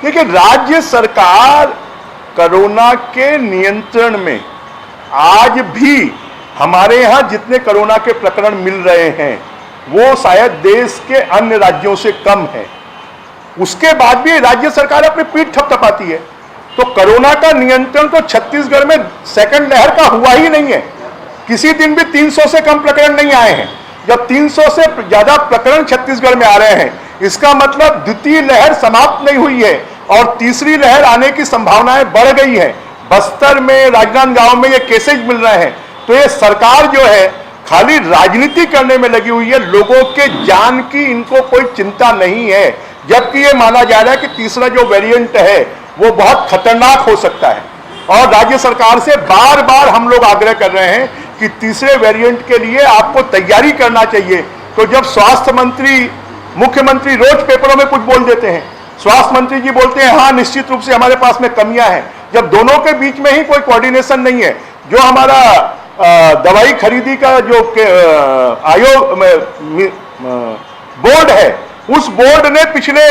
देखिए, राज्य सरकार कोरोना के नियंत्रण में आज भी हमारे यहाँ जितने कोरोना के प्रकरण मिल रहे हैं वो शायद देश के अन्य राज्यों से कम है। उसके बाद भी राज्य सरकार अपनी पीठ थपथपाती है। तो कोरोना का नियंत्रण तो छत्तीसगढ़ में सेकंड लहर का हुआ ही नहीं है। किसी दिन भी 300 से कम प्रकरण नहीं आए हैं। जब 300 से ज्यादा प्रकरण छत्तीसगढ़ में आ रहे हैं, इसका मतलब द्वितीय लहर समाप्त नहीं हुई है और तीसरी लहर आने की संभावनाएं बढ़ गई है। बस्तर में, राजनांदगांव में ये केसेज मिल रहे हैं। तो ये सरकार जो है खाली राजनीति करने में लगी हुई है, लोगों के जान की इनको कोई चिंता नहीं है। जबकि ये माना जा रहा है कि तीसरा जो वेरिएंट है वो बहुत खतरनाक हो सकता है। और राज्य सरकार से बार बार हम लोग आग्रह कर रहे हैं कि तीसरे वेरिएंट के लिए आपको तैयारी करना चाहिए। तो जब स्वास्थ्य मंत्री, मुख्यमंत्री रोज पेपरों में कुछ बोल देते हैं, स्वास्थ्य मंत्री जी बोलते हैं हाँ निश्चित रूप से हमारे पास में कमियां हैं, जब दोनों के बीच में ही कोई कोऑर्डिनेशन नहीं है। जो हमारा दवाई खरीदी का जो आयोग बोर्ड है, उस बोर्ड ने पिछले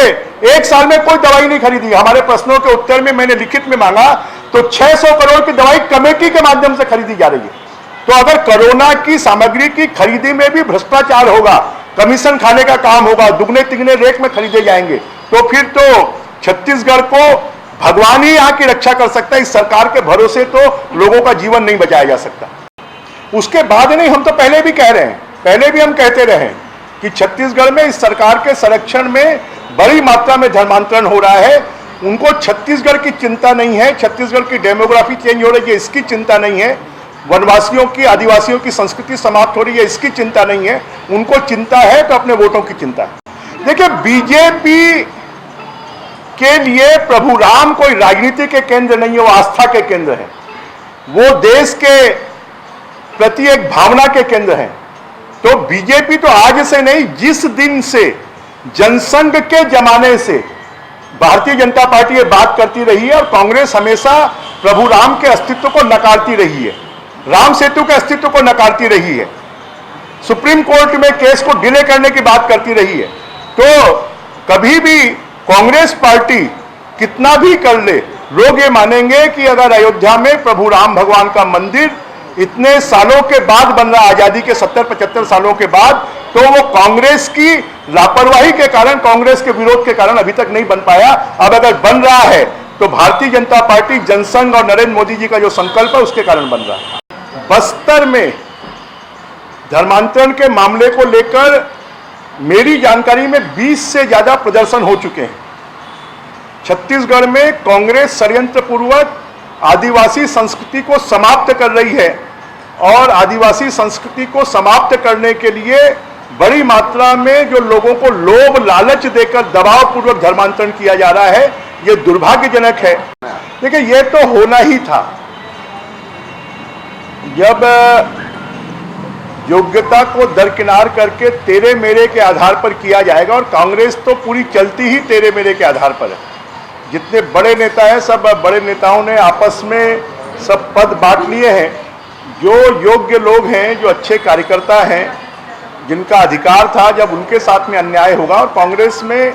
1 साल में कोई दवाई नहीं खरीदी। हमारे प्रश्नों के उत्तर में मैंने लिखित में मांगा तो 600 करोड़ की दवाई कमेटी के माध्यम से खरीदी जा रही है। तो अगर कोरोना की सामग्री की खरीदी में भी भ्रष्टाचार होगा, कमीशन खाने का काम होगा, दुगने तिगने रेट में खरीदे जाएंगे, तो फिर तो छत्तीसगढ़ को भगवान ही यहाँ की रक्षा कर सकता है। इस सरकार के भरोसे तो लोगों का जीवन नहीं बचाया जा सकता। उसके बाद नहीं, हम तो पहले भी कह रहे हैं, पहले भी हम कहते रहे कि छत्तीसगढ़ में इस सरकार के संरक्षण में बड़ी मात्रा में धर्मांतरण हो रहा है। उनको छत्तीसगढ़ की चिंता नहीं है, छत्तीसगढ़ की डेमोग्राफी चेंज हो रही है इसकी चिंता नहीं है, वनवासियों की, आदिवासियों की संस्कृति समाप्त हो रही है इसकी चिंता नहीं है। उनको चिंता है तो अपने वोटों की चिंता है। देखिए, बीजेपी के लिए प्रभु राम कोई राजनीति के केंद्र नहीं है, वो आस्था के केंद्र है। वो देश के प्रति एक भावना के केंद्र है। तो बीजेपी तो आज से नहीं, जिस दिन से जनसंघ के जमाने से भारतीय जनता पार्टी ये बात करती रही है और कांग्रेस हमेशा प्रभु राम के अस्तित्व को नकारती रही है, राम सेतु के अस्तित्व को नकारती रही है, सुप्रीम कोर्ट में केस को डिले करने की बात करती रही है। तो कभी भी कांग्रेस पार्टी कितना भी कर ले, लोग ये मानेंगे कि अगर अयोध्या में प्रभु राम भगवान का मंदिर इतने सालों के बाद बन रहा, आजादी के 70-75 सालों के बाद, तो वो कांग्रेस की लापरवाही के कारण, कांग्रेस के विरोध के कारण अभी तक नहीं बन पाया। अब अगर बन रहा है तो भारतीय जनता पार्टी, जनसंघ और नरेंद्र मोदी जी का जो संकल्प है उसके कारण बन रहा है। बस्तर में धर्मांतरण के मामले को लेकर मेरी जानकारी में 20 से ज्यादा प्रदर्शन हो चुके हैं। छत्तीसगढ़ में कांग्रेस षड्यंत्र पूर्वक आदिवासी संस्कृति को समाप्त कर रही है और आदिवासी संस्कृति को समाप्त करने के लिए बड़ी मात्रा में जो लोगों को लोभ लालच देकर दबाव पूर्वक धर्मांतरण किया जा रहा है, ये दुर्भाग्यजनक है। देखिए, ये तो होना ही था। जब योग्यता को दरकिनार करके तेरे मेरे के आधार पर किया जाएगा, और कांग्रेस तो पूरी चलती ही तेरे मेरे के आधार पर है। जितने बड़े नेता हैं, सब बड़े नेताओं ने आपस में सब पद बांट लिए हैं। जो योग्य लोग हैं, जो अच्छे कार्यकर्ता हैं, जिनका अधिकार था, जब उनके साथ में अन्याय होगा, और कांग्रेस में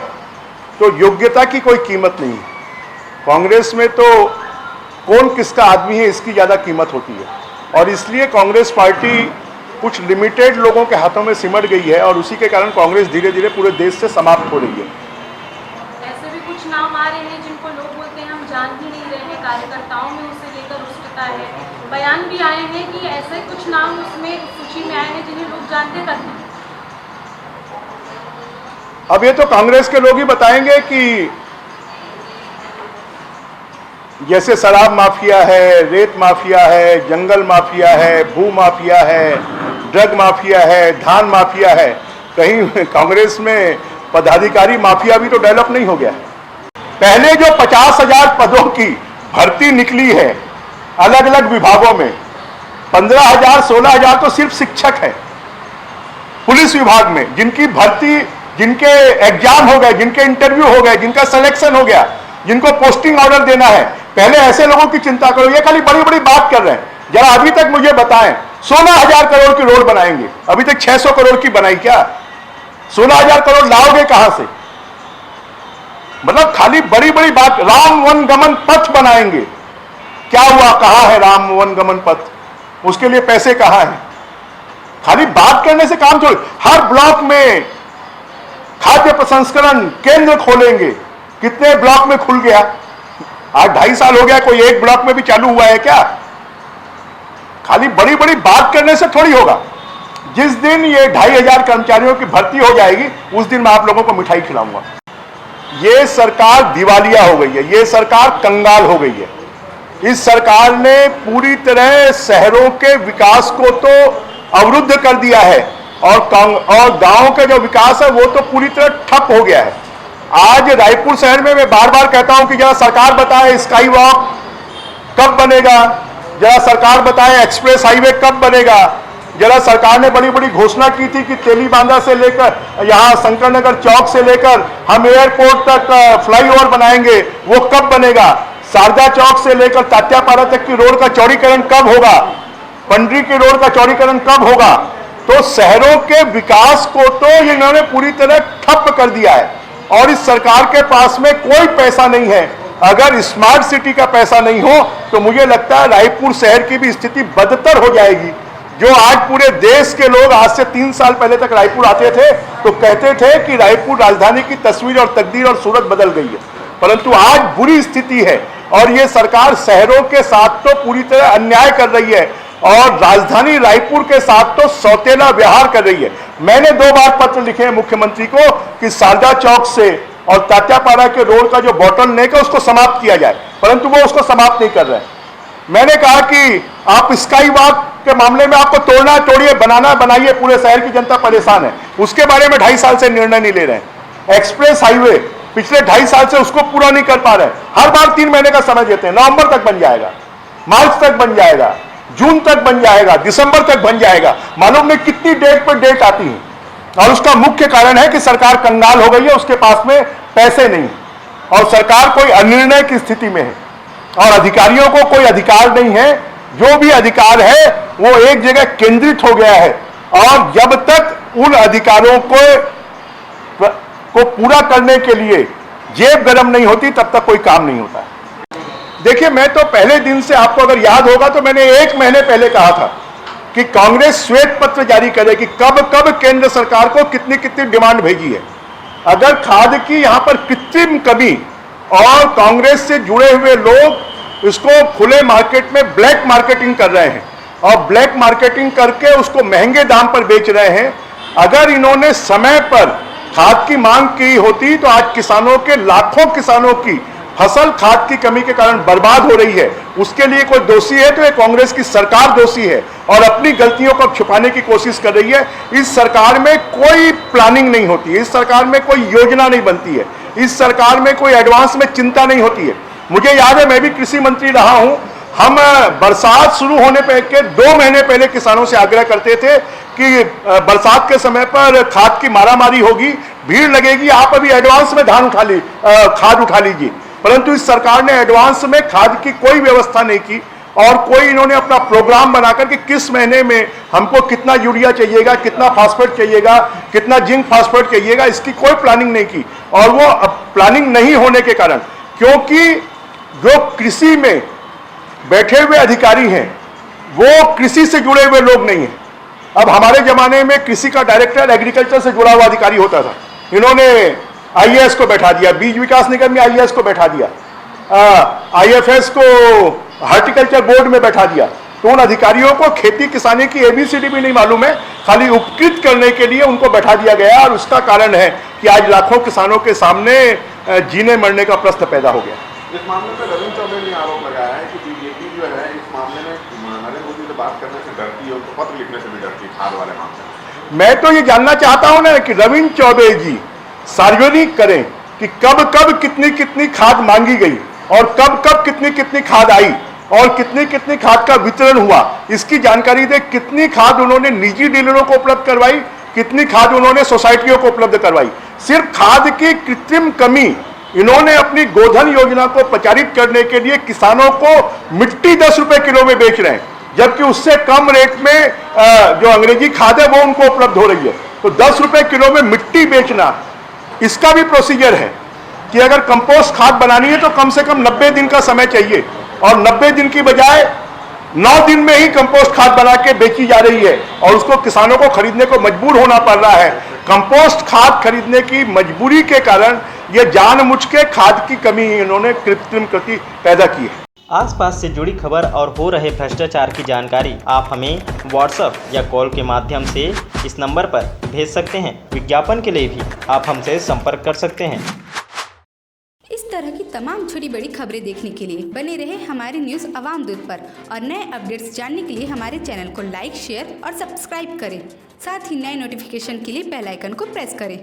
तो योग्यता की कोई कीमत नहीं है। कांग्रेस में तो कौन किसका आदमी है इसकी ज़्यादा कीमत होती है, और इसलिए कांग्रेस पार्टी कुछ लिमिटेड लोगों के हाथों में सिमट गई है, और उसी के कारण कांग्रेस धीरे धीरे पूरे देश से समाप्त हो रही है। ऐसे भी कुछ नाम आ रहे हैं जिनको लोग बोलते हैं हम जान ही नहीं रहे हैं, कार्यकर्ताओं में उसे लेकर रुष्टता है। बयान भी आए हैं कि ऐसे कुछ नाम उसमें सूची में आए हैं जिन्हें लोग जानते तक नहीं। अब ये तो कांग्रेस के लोग ही बताएंगे कि जैसे शराब माफिया है, रेत माफिया है, जंगल माफिया है, भू माफिया है, ड्रग माफिया है, धान माफिया है। कहीं कांग्रेस में पदाधिकारी माफिया भी तो डेवलप नहीं हो गया। पहले जो 50,000 पदों की भर्ती निकली है अलग अलग विभागों में, 15,000 16,000 तो सिर्फ शिक्षक है। पुलिस विभाग में जिनकी भर्ती, जिनके एग्जाम हो गए, जिनके इंटरव्यू हो गए, जिनका सिलेक्शन हो गया, जिनको पोस्टिंग ऑर्डर देना है, पहले ऐसे लोगों की चिंता करो। ये खाली बड़ी बड़ी बात कर रहे हैं। जरा अभी तक मुझे बताएं, 16,000 करोड़ की रोड बनाएंगे, अभी तक 600 करोड़ की बनाई क्या? 16,000 करोड़ लाओगे कहां से? मतलब खाली बड़ी बड़ी बात, राम वन गमन पथ बनाएंगे, क्या हुआ, कहां है राम वन गमन पथ, उसके लिए पैसे कहां हैं? खाली बात करने से काम छोड़, हर ब्लॉक में खाद्य प्रसंस्करण केंद्र खोलेंगे। कितने ब्लॉक में खुल गया? आज 2.5 साल हो गया, कोई एक ब्लॉक में भी चालू हुआ है क्या? खाली बड़ी बड़ी बात करने से थोड़ी होगा। जिस दिन ये 2,500 कर्मचारियों की भर्ती हो जाएगी, उस दिन मैं आप लोगों को मिठाई खिलाऊंगा। ये सरकार दिवालिया हो गई है, ये सरकार कंगाल हो गई है। इस सरकार ने पूरी तरह शहरों के विकास को तो अवरुद्ध कर दिया है और गांव का जो विकास है वो तो पूरी तरह ठप हो गया है। आज रायपुर शहर में मैं बार बार कहता हूं कि जरा सरकार बताए स्काई वॉक कब बनेगा, जरा सरकार बताए एक्सप्रेस हाईवे कब बनेगा। जरा सरकार ने बड़ी बड़ी घोषणा की थी कि तेलीबांधा से लेकर यहां शंकर नगर चौक से लेकर हम एयरपोर्ट तक फ्लाईओवर बनाएंगे, वो कब बनेगा? शारदा चौक से लेकर तात्यापाड़ा तक की रोड का चौड़ीकरण कब होगा? पंडरी की रोड का चौड़ीकरण कब होगा? तो शहरों के विकास को तो इन्होंने पूरी तरह ठप कर दिया है और इस सरकार के पास में कोई पैसा नहीं है। अगर स्मार्ट सिटी का पैसा नहीं हो तो मुझे लगता है रायपुर शहर की भी स्थिति बदतर हो जाएगी। जो आज पूरे देश के लोग आज से 3 साल पहले तक रायपुर आते थे तो कहते थे कि रायपुर राजधानी की तस्वीर और तकदीर और सूरत बदल गई है, परंतु आज बुरी स्थिति है और ये सरकार शहरों के साथ तो पूरी तरह अन्याय कर रही है और राजधानी रायपुर के साथ तो सौतेला व्यवहार कर रही है। मैंने 2 बार पत्र लिखे हैं मुख्यमंत्री को कि शारदा चौक से और तात्यापाड़ा के रोड का जो बॉटल नेक है उसको समाप्त किया जाए, परंतु वो उसको समाप्त नहीं कर रहे हैं। मैंने कहा कि आप स्काई वॉक के मामले में आपको तोड़ना तोड़िए, बनाना बनाइए, पूरे शहर की जनता परेशान है, उसके बारे में 2.5 साल से निर्णय नहीं ले रहे हैं। एक्सप्रेस हाईवे पिछले 2.5 साल से उसको पूरा नहीं कर पा रहे हैं, हर बार 3 महीने का समय देते हैं। नवंबर तक बन जाएगा, मार्च तक बन जाएगा, जून तक बन जाएगा, दिसंबर तक बन जाएगा, मालूम नहीं कितनी डेट पर डेट आती है। और उसका मुख्य कारण है कि सरकार कंगाल हो गई है, उसके पास में पैसे नहीं और सरकार कोई अनिर्णय की स्थिति में है और अधिकारियों को कोई अधिकार नहीं है। जो भी अधिकार है वो एक जगह केंद्रित हो गया है और जब तक उन अधिकारों को पूरा करने के लिए जेब गर्म नहीं होती तब तक कोई काम नहीं होता। देखिए, मैं तो पहले दिन से, आपको अगर याद होगा तो मैंने 1 महीने पहले कहा था कि कांग्रेस श्वेत पत्र जारी करे कि कब कब केंद्र सरकार को कितनी कितनी डिमांड भेजी है। अगर खाद की यहां पर कृत्रिम कमी और कांग्रेस से जुड़े हुए लोग इसको खुले मार्केट में ब्लैक मार्केटिंग कर रहे हैं और ब्लैक मार्केटिंग करके उसको महंगे दाम पर बेच रहे हैं, अगर इन्होंने समय पर खाद की मांग की होती तो आज किसानों के, लाखों किसानों की फसल खाद की कमी के कारण बर्बाद हो रही है। उसके लिए कोई दोषी है तो ये कांग्रेस की सरकार दोषी है और अपनी गलतियों को छुपाने की कोशिश कर रही है। इस सरकार में कोई प्लानिंग नहीं होती है, इस सरकार में कोई योजना नहीं बनती है, इस सरकार में कोई एडवांस में चिंता नहीं होती है। मुझे याद है, मैं भी कृषि मंत्री रहा हूं, हम बरसात शुरू होने पे के 2 महीने पहले किसानों से आग्रह करते थे कि बरसात के समय पर खाद की मारामारी होगी, भीड़ लगेगी, आप अभी एडवांस में खाद उठा लीजिए। परंतु इस सरकार ने एडवांस में खाद की कोई व्यवस्था नहीं की और कोई इन्होंने अपना प्रोग्राम बनाकर कि किस महीने में हमको कितना यूरिया चाहिएगा, कितना फास्फेट चाहिएगा, कितना जिंक फास्फेट चाहिएगा, इसकी कोई प्लानिंग नहीं की। और वो प्लानिंग नहीं होने के कारण, क्योंकि जो कृषि में बैठे हुए अधिकारी हैं वो कृषि से जुड़े हुए लोग नहीं हैं। अब हमारे जमाने में कृषि का डायरेक्टर एग्रीकल्चर से जुड़ा हुआ अधिकारी होता था, इन्होंने आईएएस को बैठा दिया, बीज विकास निगम में आईएएस को बैठा दिया, आईएफएस को हार्टिकल्चर बोर्ड में बैठा दिया। तो उन अधिकारियों को खेती किसानी की एबीसीडी भी नहीं मालूम है, खाली उपकृत करने के लिए उनको बैठा दिया गया और उसका कारण है कि आज लाखों किसानों के सामने जीने मरने का प्रश्न पैदा हो गया। इस मामले में रविंद्र चौबे ने आरोप लगाया है कि बीजेपी जो है इस मामले में नरेंद्र मोदी से बात करने से डरती है, उनको पत्र लिखने से भी डरती है खाद वाले मामले में। मैं तो ये जानना चाहता हूं ना कि रविंद्र चौबे जी सार्वजनिक करें कि कब कब कितनी कितनी खाद मांगी गई और कब कब कितनी कितनी खाद आई और कितनी कितनी खाद का वितरण हुआ, इसकी जानकारी दे। कितनी खाद उन्होंने निजी डीलरों को उपलब्ध करवाई, कितनी खाद उन्होंने सोसाइटियों को उपलब्ध करवाई। सिर्फ खाद की कृत्रिम कमी, इन्होंने अपनी गोधन योजना को प्रचारित करने के लिए किसानों को मिट्टी 10 रुपए किलो में बेच रहे हैं, जबकि उससे कम रेट में जो अंग्रेजी खाद है वो उनको उपलब्ध हो रही है। तो 10 रुपए किलो में मिट्टी बेचना, इसका भी प्रोसीजर है। कि अगर कंपोस्ट खाद बनानी है तो कम से कम 90 दिन का समय चाहिए, और 90 दिन की बजाय 9 दिन में ही कंपोस्ट खाद बना के बेची जा रही है और उसको किसानों को खरीदने को मजबूर होना पड़ रहा है। कंपोस्ट खाद खरीदने की मजबूरी के कारण ये जानबूझ के खाद की कमी इन्होंने कृत्रिम कृति पैदा की है। आसपास से जुड़ी खबर और हो रहे भ्रष्टाचार की जानकारी आप हमें व्हाट्सएप या कॉल के माध्यम से इस नंबर पर भेज सकते हैं। विज्ञापन के लिए भी आप हमसे संपर्क कर सकते हैं। इस तरह की तमाम छोटी बड़ी खबरें देखने के लिए बने रहे हमारे न्यूज़ अवाम दूत पर, और नए अपडेट्स जानने के लिए हमारे चैनल को लाइक, शेयर और सब्सक्राइब करें। साथ ही नए नोटिफिकेशन के लिए बेल आइकन को प्रेस करें।